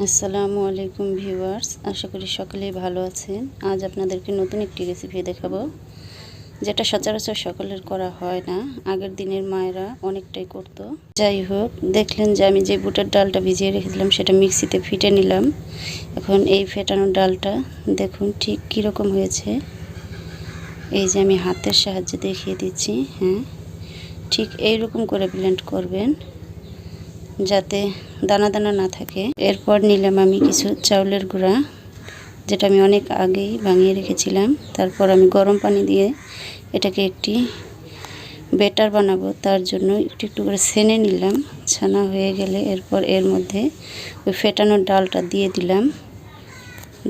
আসসালামু আলাইকুম ভিউয়ার্স, আশা করি সকলেই ভালো আছেন। আজ আপনাদেরকে নতুন একটি রেসিপি দেখাবো, যেটা সচরাচর সকলের করা হয় না। আগের দিনের মায়েরা অনেকটাই করতো। যাই হোক, দেখলেন যে আমি যে বুটের ডালটা ভিজিয়ে রেখেছিলাম সেটা মিক্সিতে ফেটে নিলাম। এখন এই ফেটানো ডালটা দেখুন ঠিক কীরকম হয়েছে। এই যে আমি হাতের সাহায্যে দেখিয়ে দিচ্ছি। হ্যাঁ, ঠিক এইরকম করে ব্লেন্ড করবেন যাতে দানা দানা না থাকে। এরপর নিলাম আমি কিছু চাউলের গুঁড়া, যেটা আমি অনেক আগেই ভাঙিয়ে রেখেছিলাম। তারপর আমি গরম পানি দিয়ে এটাকে একটি ব্যাটার বানাবো, তার জন্য একটু একটু করে ছেনে নিলাম। ছানা হয়ে গেলে এরপর এর মধ্যে ওই ফেটানোর ডালটা দিয়ে দিলাম।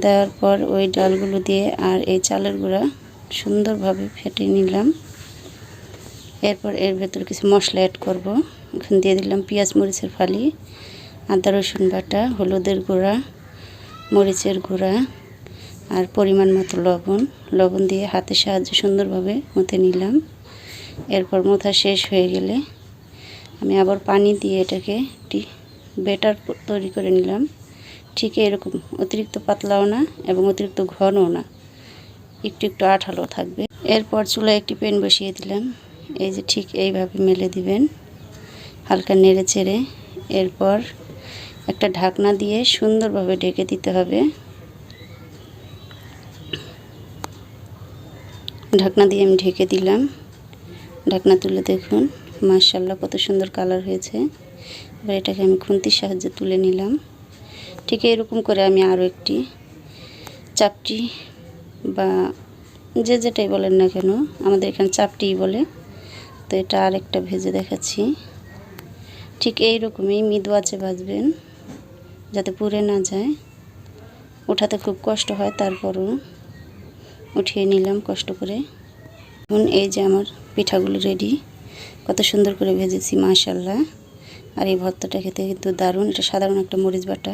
দেওয়ার পর ওই ডালগুলো দিয়ে আর এই চালের গুঁড়া সুন্দরভাবে ফেটে নিলাম। এরপর এর ভেতর কিছু মশলা অ্যাড করব। এখন দিয়ে দিলাম পেঁয়াজ মরিচের ফালি, আদা রসুন বাটা, হলুদের গুঁড়া, মরিচের গুঁড়া আর পরিমাণ মতো লবণ দিয়ে হাতের সাহায্যে সুন্দরভাবে মথে নিলাম। এরপর মোথা শেষ হয়ে গেলে আমি আবার পানি দিয়ে এটাকে একটি ব্যাটার তৈরি করে নিলাম। ঠিক এরকম, অতিরিক্ত পাতলাও না এবং অতিরিক্ত ঘনও না, একটু একটু আঠালো থাকবে। এরপর চুলায় একটি প্যান বসিয়ে দিলাম। এই যে ঠিক এইভাবে মেলে দিবেন, হালকা নেড়ে চেড়ে। এরপর একটা ঢাকনা দিয়ে সুন্দরভাবে ঢেকে দিতে হবে। ঢাকনা দিয়ে আমি ঢেকে দিলাম। ঢাকনা তুলে দেখুন, মাশাআল্লাহ কত সুন্দর কালার হয়েছে। এবার এটাকে আমি খুন্তির সাহায্যে তুলে নিলাম। ঠিক এরকম করে আমি আরও একটি চাপটি বা যে যেটাই বলেন না কেন, আমাদের এখানে চাপটিই বলে, তো এটা আরেকটা ভেজে দেখাচ্ছি। ঠিক এইরকমই মৃদু আঁচে ভাজবেন যাতে পুড়ে না যায়। ওঠাতে খুব কষ্ট হয়, তারপরও উঠিয়ে নিলাম কষ্ট করে। এখন এই যে আমার পিঠাগুলো রেডি, কত সুন্দর করে ভেজেছি মাশাআল্লাহ। আর এই ভর্তাটা খেতে কিন্তু দারুণ। এটা সাধারণ একটা মরিচ বাটা।